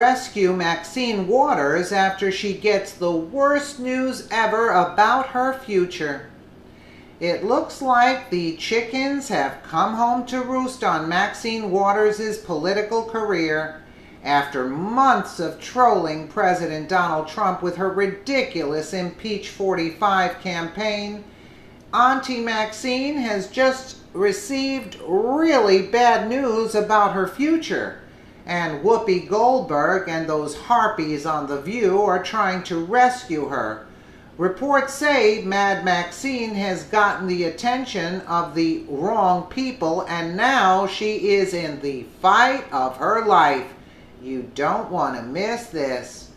Rescue Maxine Waters after she gets the worst news ever about her future. It looks like the chickens have come home to roost on Maxine Waters' political career after months of trolling President Donald Trump with her ridiculous Impeach 45 campaign. Auntie Maxine has just received really bad news about her future. And Whoopi Goldberg and those harpies on The View are trying to rescue her. Reports say Mad Maxine has gotten the attention of the wrong people and now she is in the fight of her life. You don't want to miss this.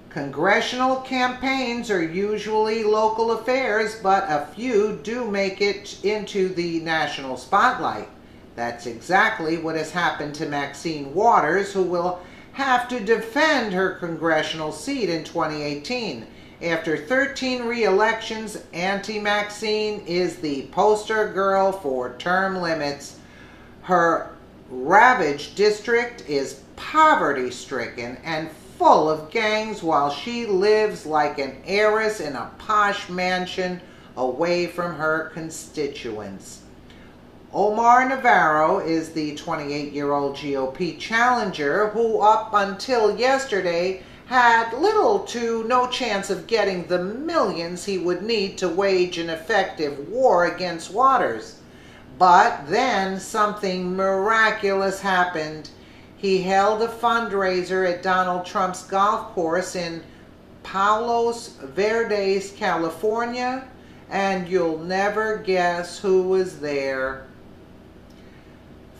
Congressional campaigns are usually local affairs, but a few do make it into the national spotlight. That's exactly what has happened to Maxine Waters, who will have to defend her congressional seat in 2018. After 13 re-elections, Auntie Maxine is the poster girl for term limits. Her ravaged district is poverty-stricken and full of gangs while she lives like an heiress in a posh mansion away from her constituents. Omar Navarro is the 28-year-old GOP challenger who up until yesterday had little to no chance of getting the millions he would need to wage an effective war against Waters. But then something miraculous happened. He held a fundraiser at Donald Trump's golf course in Palos Verdes, California, and you'll never guess who was there.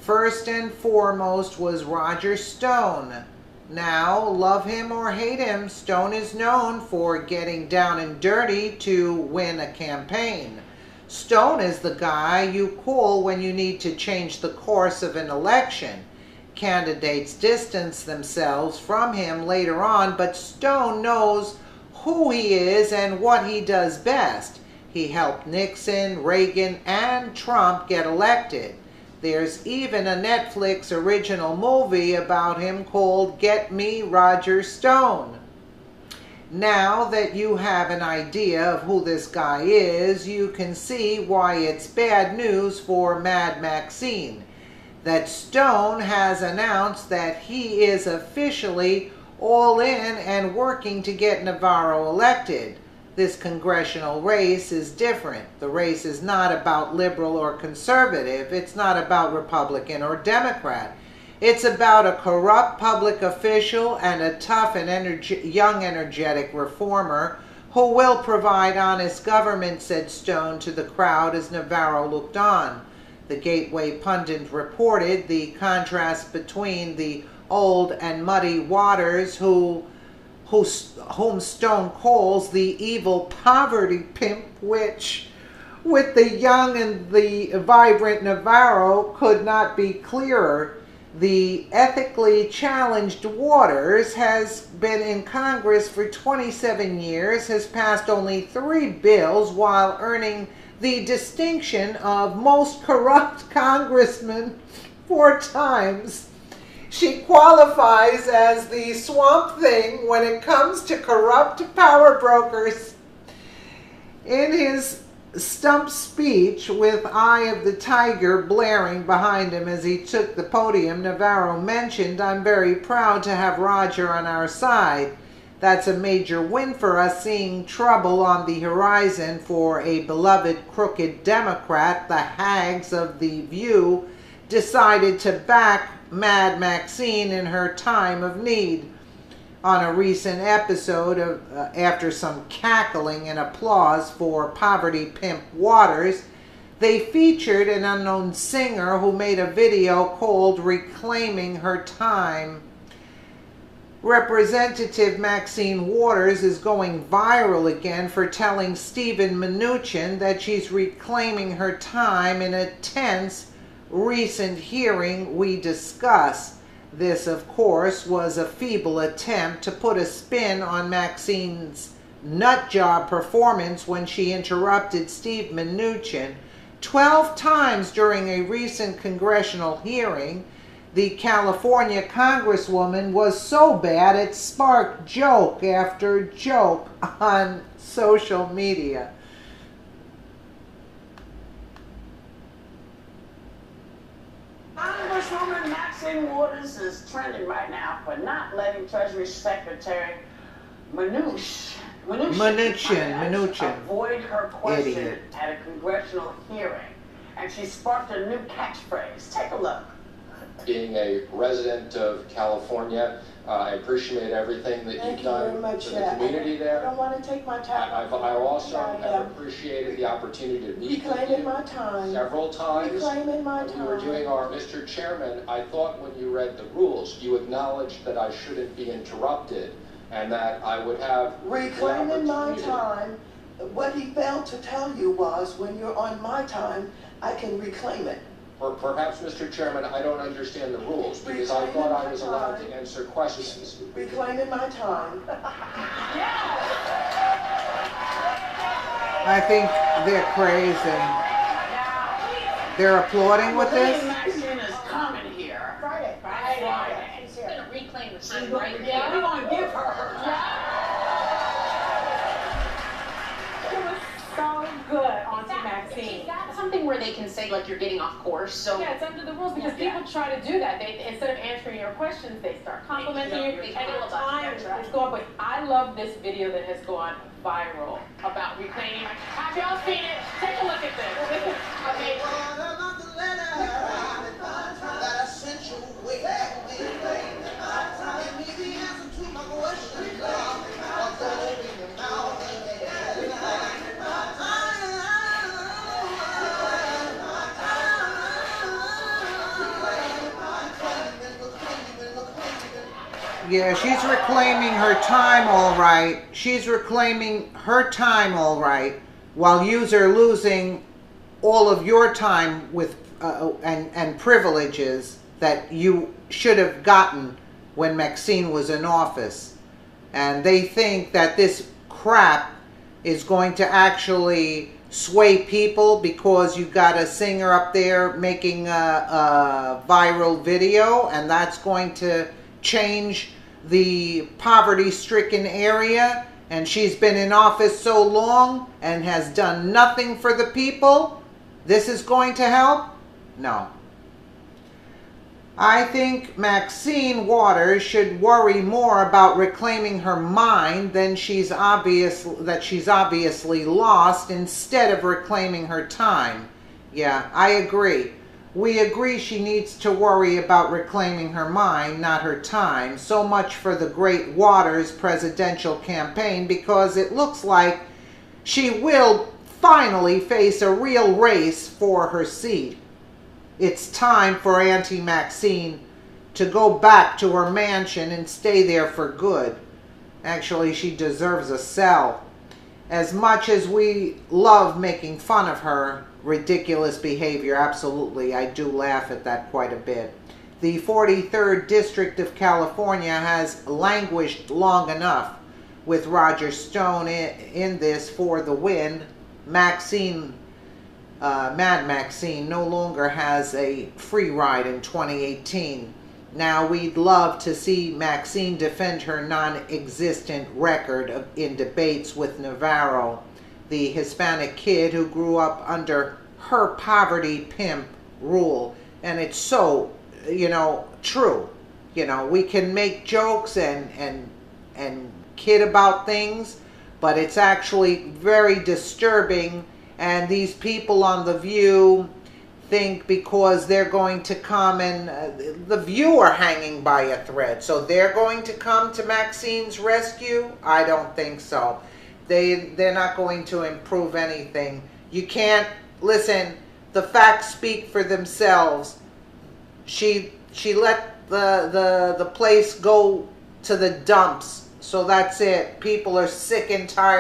First and foremost was Roger Stone. Now, love him or hate him, Stone is known for getting down and dirty to win a campaign. Stone is the guy you call when you need to change the course of an election. Candidates distance themselves from him later on, but Stone knows who he is and what he does best. He helped Nixon, Reagan, and Trump get elected. There's even a Netflix original movie about him called Get Me Roger Stone. Now that you have an idea of who this guy is, you can see why it's bad news for Mad Maxine. That Stone has announced that he is officially all in and working to get Navarro elected. This congressional race is different. The race is not about liberal or conservative. It's not about Republican or Democrat. It's about a corrupt public official and a tough and young energetic reformer who will provide honest government, said Stone to the crowd as Navarro looked on. The Gateway pundit reported the contrast between the old and muddy Waters whom Stone calls the evil poverty pimp, which with the young and the vibrant Navarro could not be clearer. The ethically challenged Waters has been in Congress for 27 years, has passed only 3 bills while earning the distinction of most corrupt congressman 4 times. She qualifies as the Swamp Thing when it comes to corrupt power brokers. In his stump speech, with Eye of the Tiger blaring behind him as he took the podium, Navarro mentioned, "I'm very proud to have Roger on our side. That's a major win for us, seeing trouble on the horizon for a beloved crooked Democrat. The hags of The View decided to back Mad Maxine in her time of need." On a recent episode after some cackling and applause for poverty pimp Waters, they featured an unknown singer who made a video called "Reclaiming Her Time." Representative Maxine Waters is going viral again for telling Stephen Mnuchin that she's reclaiming her time in a tense recent hearing we discuss. This, of course, was a feeble attempt to put a spin on Maxine's nutjob performance when she interrupted Steve Mnuchin 12 times during a recent congressional hearing. the California Congresswoman was so bad it sparked joke after joke on social media. Congresswoman Maxine is trending right now for not letting Treasury Secretary Mnuchin avoid her question Idiot. at a congressional hearing. And she sparked a new catchphrase. Take a look. Being a resident of California, I appreciate everything that you've done for the community there. I don't want to take my time. I also have appreciated the opportunity to meet with you my time. several times. Reclaiming my When we were time. doing our Mr. Chairman, I thought when you read the rules, you acknowledged that I shouldn't be interrupted and that I would have reclaiming my time. What he failed to tell you was when you're on my time, I can reclaim it. Or perhaps, Mr. Chairman, I don't understand the rules because I thought I was allowed to answer questions. Reclaiming my time. I think they're crazy. They're applauding with this? Maxine is coming here. Friday. She's going to reclaim the time right right there. now. We're going to give her her time. It was so good, Auntie Maxine. Is that something where they can say, like, you're getting off course? So Yeah, it's under the rules because people try to do that. They instead of answering your questions, they start complimenting you. They And feel the about time it. is going. But I love this video that has gone viral about reclaiming. Have y'all seen it? Take a look at this. This is amazing. Yeah, she's reclaiming her time all right. She's reclaiming her time all right, while yous are losing all of your time with and privileges that you should have gotten when Maxine was in office. And they think that this crap is going to actually sway people because you got a singer up there making a viral video, and that's going to change the poverty-stricken area, and she's been in office so long and has done nothing for the people. This is going to help? No. I think Maxine Waters should worry more about reclaiming her mind than she's obviously lost, instead of reclaiming her time. Yeah, I agree. We agree she needs to worry about reclaiming her mind, not her time. So much for the great Waters presidential campaign, because it looks like she will finally face a real race for her seat. It's time for Auntie Maxine to go back to her mansion and stay there for good. Actually, she deserves a cell. As much as we love making fun of her ridiculous behavior, absolutely, I do laugh at that quite a bit. The 43rd District of California has languished long enough with Roger Stone in this for the win. Maxine, Mad Maxine, no longer has a free ride in 2018. Now, we'd love to see Maxine defend her non-existent record in debates with Navarro, the Hispanic kid who grew up under her poverty pimp rule. And it's so, true. We can make jokes and kid about things, but it's actually very disturbing. And these people on The View think because they're going to come and The View are hanging by a thread, so they're going to come to Maxine's rescue? I don't think so. They're not going to improve anything. You can't, listen, the facts speak for themselves. She let the place go to the dumps, so that's it. People are sick and tired